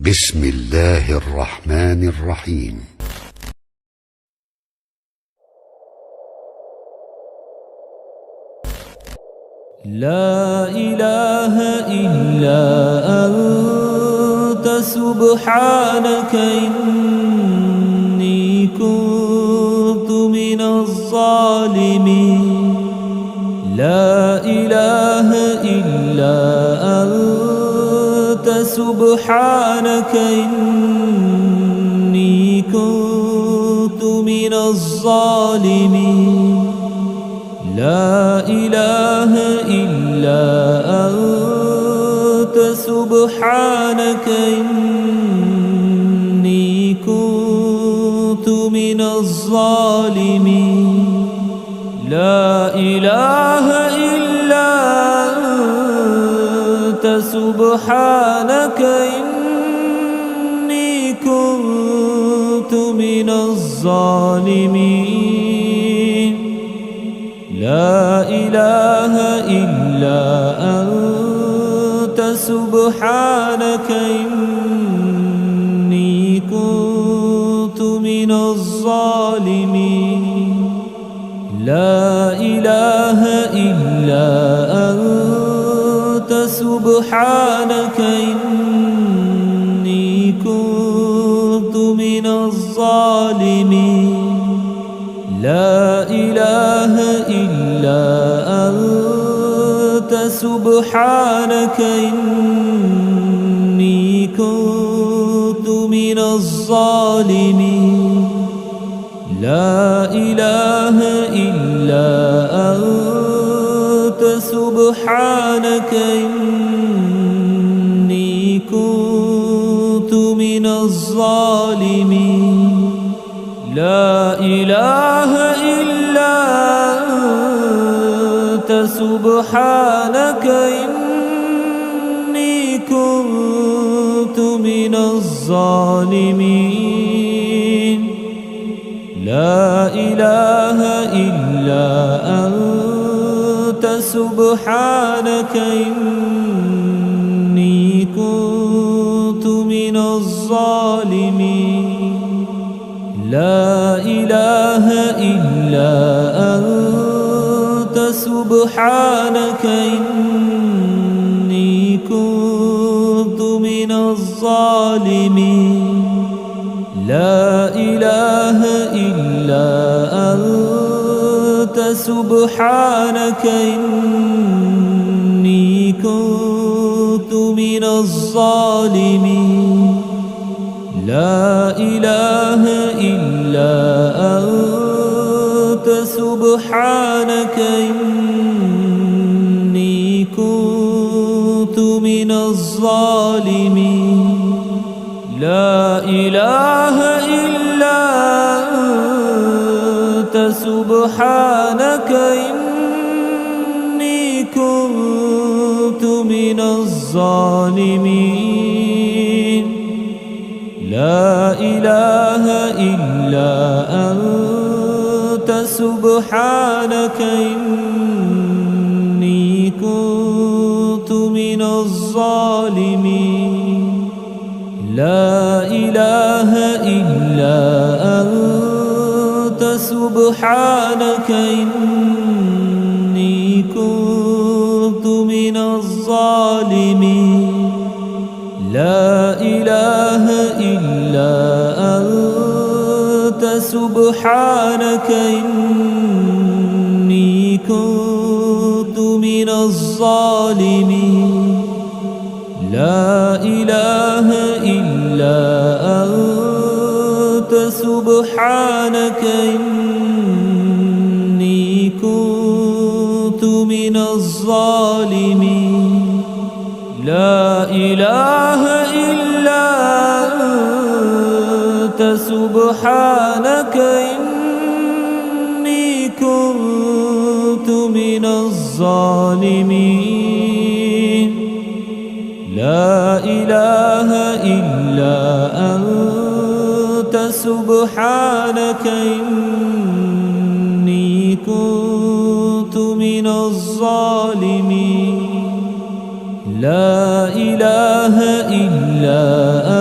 بسم الله الرحمن الرحيم. لا إله إلا أنت سبحانك إني كنت من الظالمين. لا إله إلا أنت سبحانك إني كنت من الظالمين. لا إله إلا أنت سبحانك إني كنت من الظالمين. لا إله إلا أنت سبحانك إني كنت من الظالمين. لا إله إلا أنت سبحانك إني كنت من الظالمين. لا إله إلا أنت سبحانك إني كنت من الظالمين. لا إله إلا أنت سبحانك إني كنت من الظالمين. لا إله إلا أنت سبحانك إني كنت من الظالمين. لا إله إلا أنت سبحانك إني كنت من الظالمين. لا إله إلا أنت سبحانك إني كنت من الظالمين. لا إله إلا أنت سبحانك إني كنت من الظالمين. لا إله إلا أنت سبحانك إني كنت من الظالمين. لا إله إلا أنت سبحانك إني كنت من الظالمين. لا إله إلا أنت سبحانك إني كنت من الظالمين. لا إله إلا أنت سبحانك إني كنت من الظالمين. لا إله إلا أنت سبحانك إني كنت من الظالمين. لا إله إلا أنت سبحانك إني كنت من الظالمين. لا إله إلا أنت سبحانك إني كنت من الظالمين. لا إله إلا أنت سبحانك إني كنت من الظالمين. لا إله إلا أنت سبحانك إني كنت من الظالمين. لا إله إلا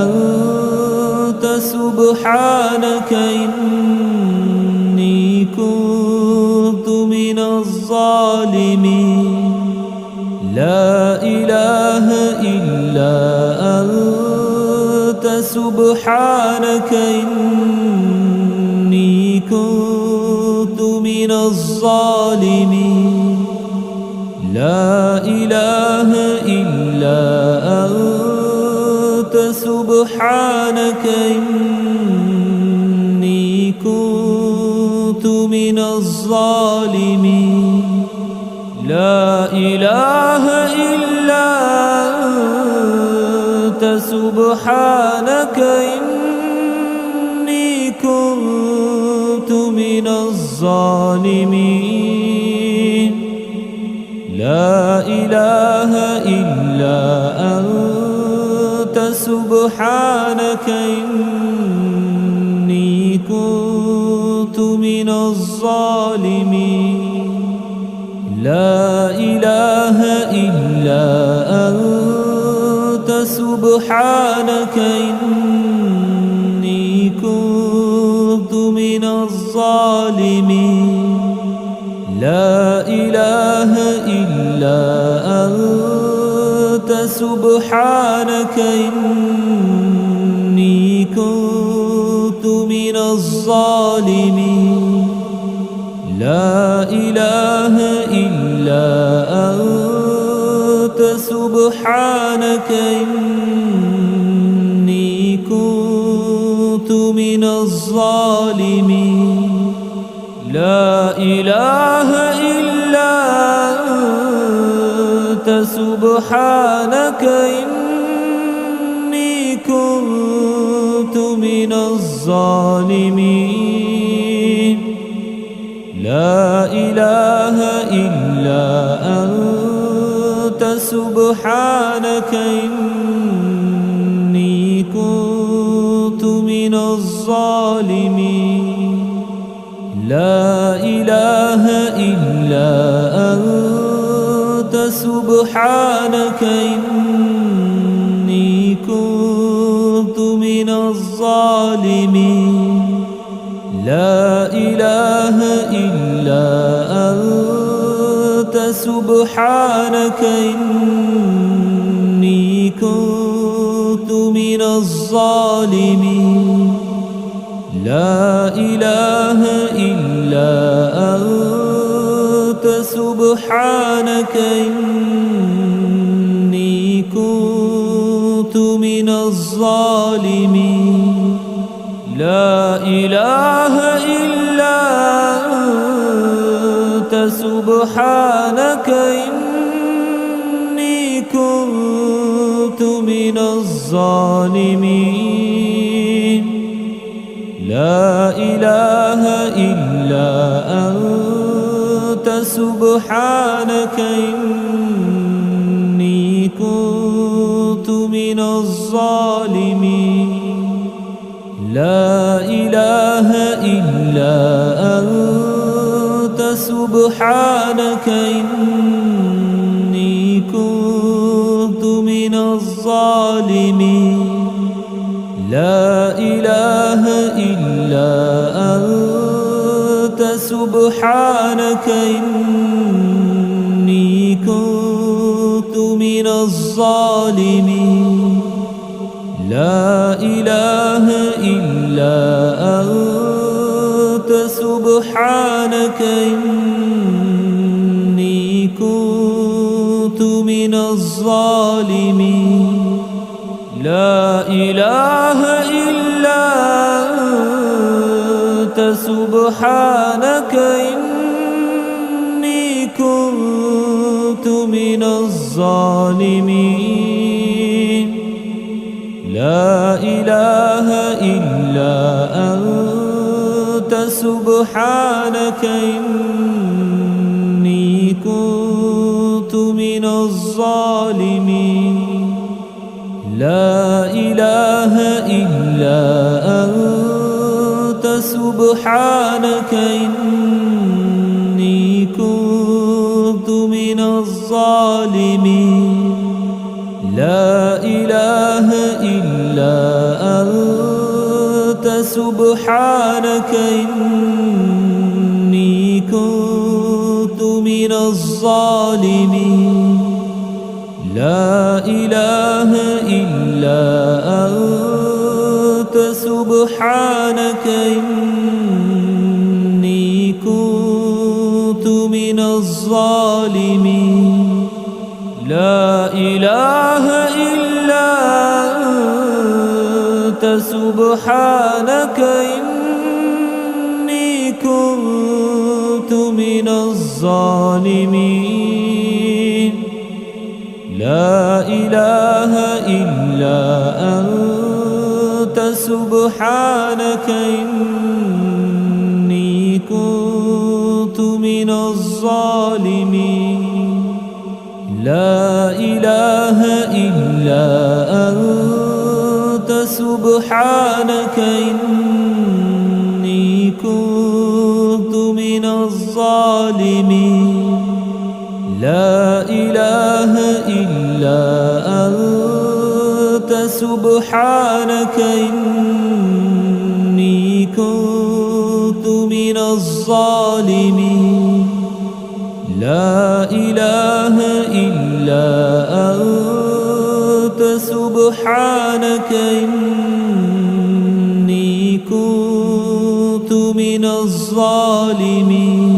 أنت سبحانك إني كنت من الظالمين لا إله إلا أنت سبحانك إني كنت من الظالمين لا إله إلا أنت سبحانك إني كنت من الظالمين لا إله إلا أنت سبحانك إني كنت من الظالمين لا إله إلا أنت سبحانك إني كنت من الظالمين لا إله إلا أنت سبحانك إني كنت من الظالمين لا إله إلا أنت سبحانك إني كنت من الظالمين لا إله إلا أنت سبحانك إني كنت من الظالمين لا إله إلا أنت سبحانك إني كنت من الظالمين لا إله إلا أنت سبحانك إني كنت من الظالمين لا إله إلا أنت سبحانك إني كنت من الظالمين لا إله إلا أنت سبحانك إني كنت من الظالمين لا إله إلا أنت سبحانك إني كنت من الظالمين لا إله إلا أنت سبحانك إني كنت من الظالمين لا إله إلا أنت سبحانك إني كنت من الظالمين لا إله إلا أنت سبحانك إني كنت من الظالمين لا إله إلا أنت سبحانك إني كنت من الظالمين لا إله إلا أنت سبحانك إني كنت من الظالمين لا إله إلا أنت سبحانك إني كنت من الظالمين لا إله إلا أنت سبحانك إني كنت من الظالمين لا إله إلا أنت سبحانك إني كنت من الظالمين لا إله إلا أنت سبحانك إني كنت من الظالمين لا إله إلا أنت سبحانك إني كنت من الظالمين لا إله إلا أنت سبحانك إني كنت من الظالمين لا إله إلا أنت سبحانك إني كنت من الظالمين لا إله إلا أنت سبحانك إني كنت من الظالمين لا إله إلا أنت سبحانك إني كنت من الظالمين لا إله إلا أنت سبحانك إني كنت من الظالمين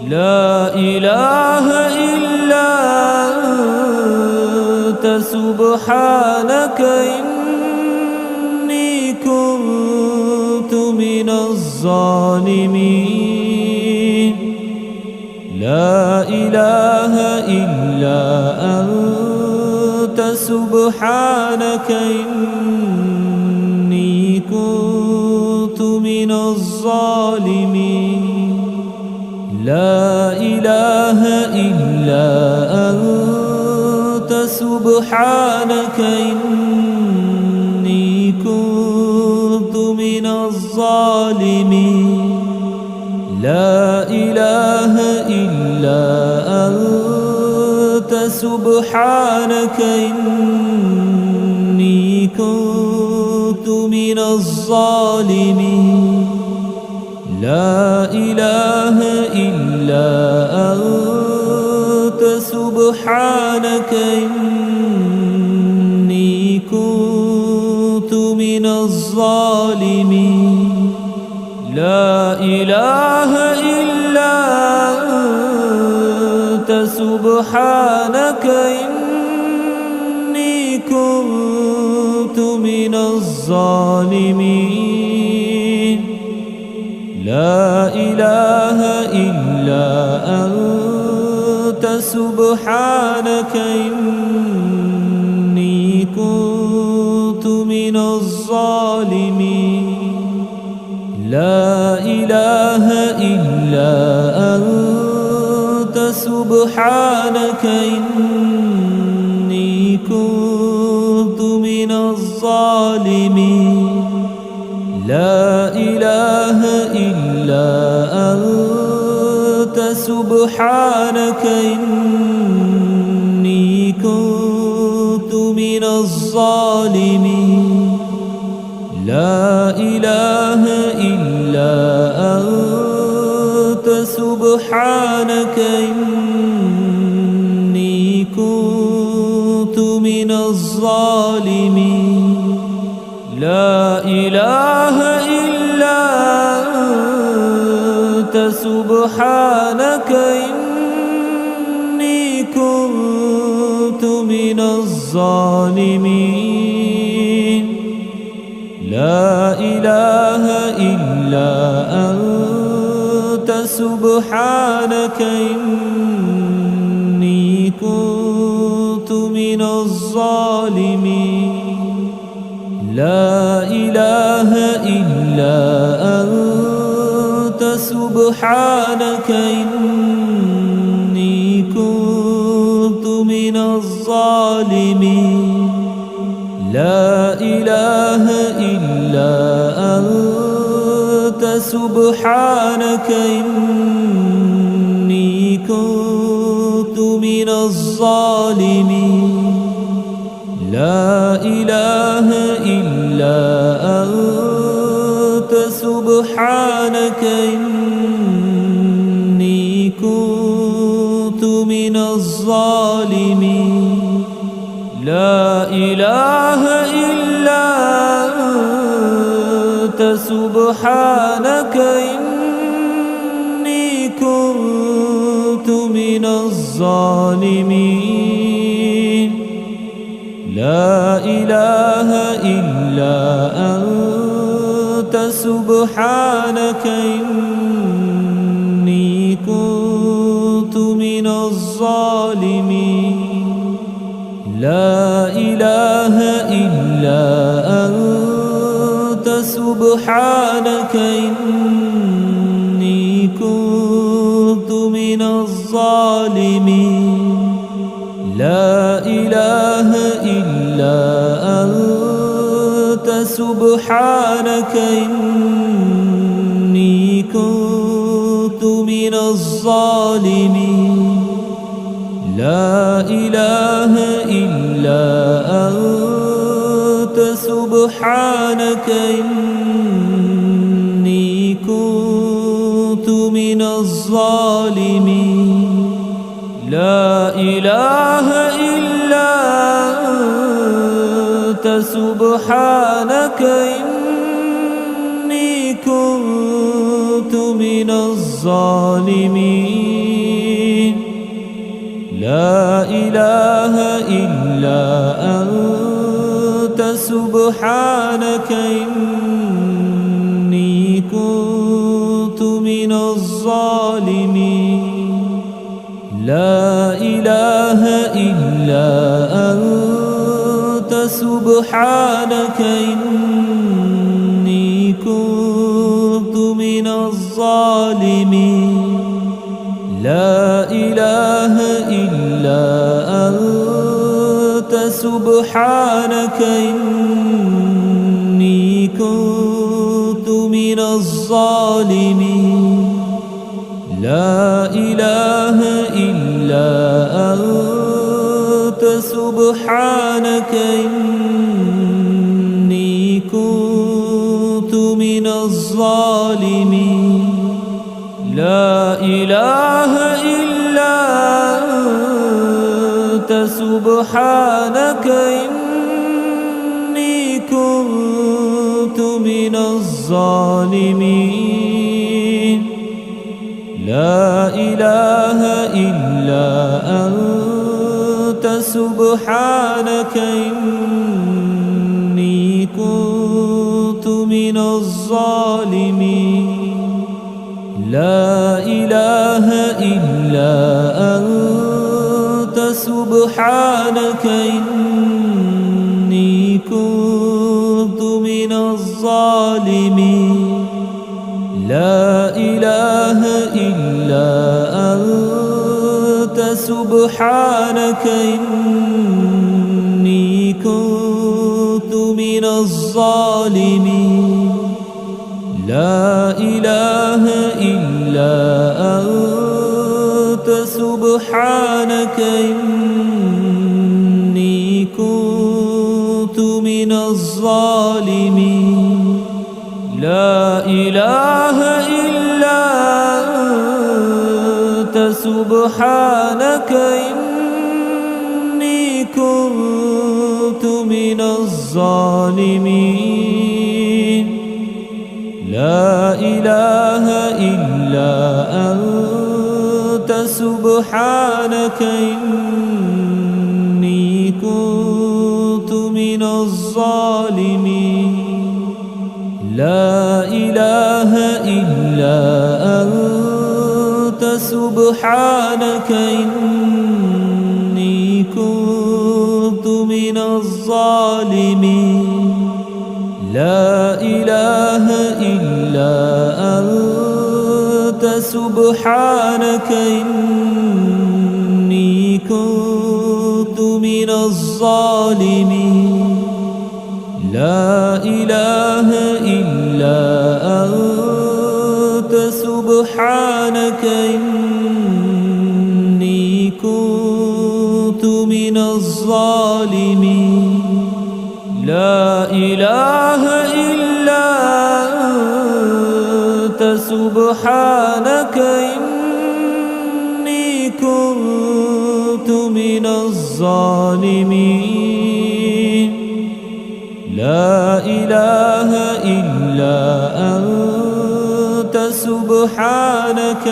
لا إله إلا أنت سبحانك إني كنت من الظالمين لا إله إلا أنت سبحانك إني كنت من الظالمين لا إله إلا أنت سبحانك إني كنت من الظالمين لا إله إلا أنت سبحانك إني كنت من الظالمين لا إله إلا أنت سبحانك إني كنت من الظالمين لا إله إلا أنت سبحانك إني كنت من الظالمين لا إله إلا أنت سبحانك إني كنت من الظالمين لا إله إلا أنت سبحانك إني كنت من الظالمين لا إله إلا أنت سبحانك إني كنت من الظالمين لا إله إلا أنت سبحانك إني كنت من الظالمين لا إله إلا أنت سبحانك إني كنت من الظالمين لا إله إلا أنت سبحانك إني كنت من الظالمين لا إله إلا أنت سبحانك إني كنت من الظالمين لا إله إلا أنت سبحانك إني كنت من الظالمين لا إله إلا أنت سبحانك إني كنت من الظالمين لا إله إلا أنت سبحانك إني كنت من الظالمين لا إله إلا أنت سبحانك إني كنت من الظالمين لا إله إلا أنت سبحانك إني كنت من الظالمين لا إله إلا أنت سبحانك إني كنت من الظالمين لا إله إلا أنت سبحانك إني كنت من الظالمين لا إله إلا أنت سبحانك إني كنت من الظالمين لا إله إلا أنت سبحانك إني كنت من الظالمين لا إله إلا أنت سبحانك إني كنت من الظالمين لا إله إلا أنت سبحانك إني كنت من الظالمين لا إله إلا أنت سبحانك إني كنت من الظالمين لا إله إلا أنت سبحانك إني كنت من الظالمين لا إله إلا أنت سبحانك إني كنت من الظالمين لا إله إلا أنت سبحانك إني كنت من الظالمين لا إله إلا أنت سبحانك إني كنت من الظالمين لا إله إلا أنت سبحانك إني كنت من الظالمين لا إله إلا أنت سبحانك إني كنت من الظالمين لا إله إلا أنت سبحانك إني كنت من الظالمين لا إله إلا أنت سبحانك إني كنت من الظالمين لا إله إلا أنت سبحانك إني كنت من الظالمين لا إله إلا أنت سبحانك إني كنت من الظالمين لا إله إلا أنت سبحانك إني كنت من الظالمين لا إله إلا أنت سبحانك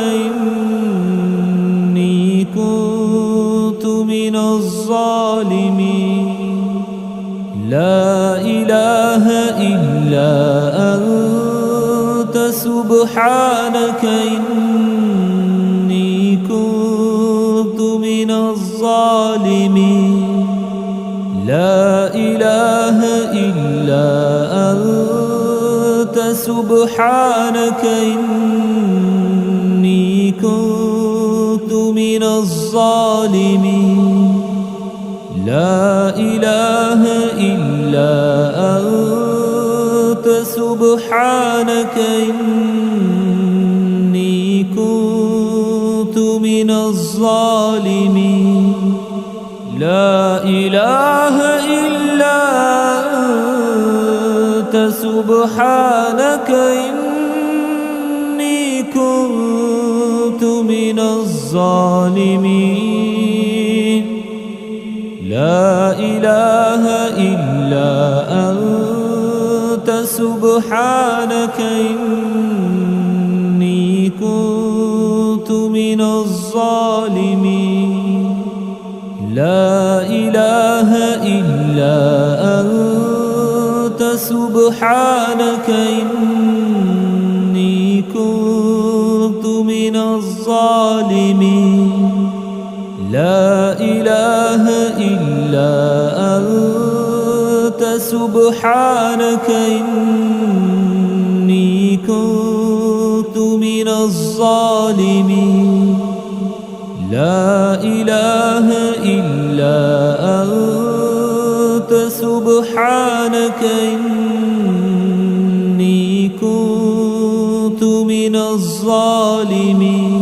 إني كنت من الظالمين لا إله إلا أنت سبحانك إني كنت من الظالمين لا إله إلا أنت سبحانك إني كنت من الظالمين لا إله إلا أنت سبحانك إني كنت من الظالمين لا إله إلا أنت سبحانك إني كنت من الظالمين لا إله إلا أنت سبحانك إني كنت من الظالمين لا إله إلا أنت سبحانك إني كنت من الظالمين لا إله إلا أنت سبحانك إني كنت من الظالمين لا إله إلا أنت سبحانك إني كنت من الظالمين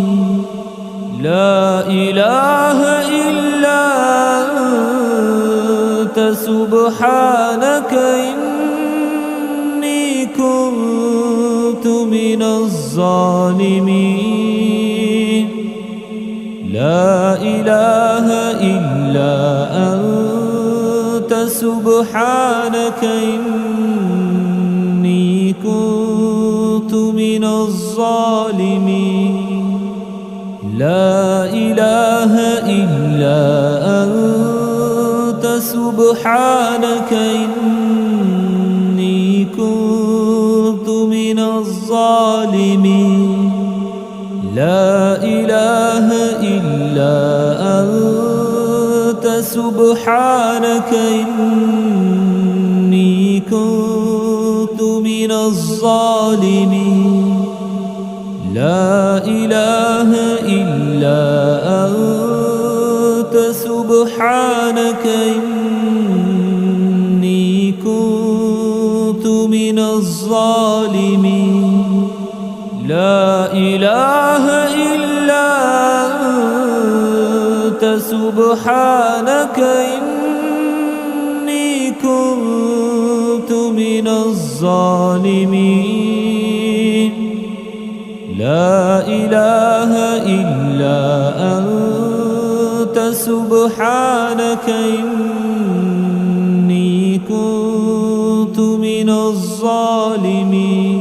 لا إله إلا أنت سبحانك إني كنت من الظالمين لا إله إلا أنت سبحانك إني كنت من الظالمين لا إله إلا أنت سبحانك إني كنت من الظالمين لا إله إلا أنت سبحانك إني كنت من الظالمين لا إله إلا أنت سبحانك إني كنت من الظالمين لا إله إلا أنت سبحانك إني كنت من الظالمين لا إله إلا أنت سبحانك إني كنت من الظالمين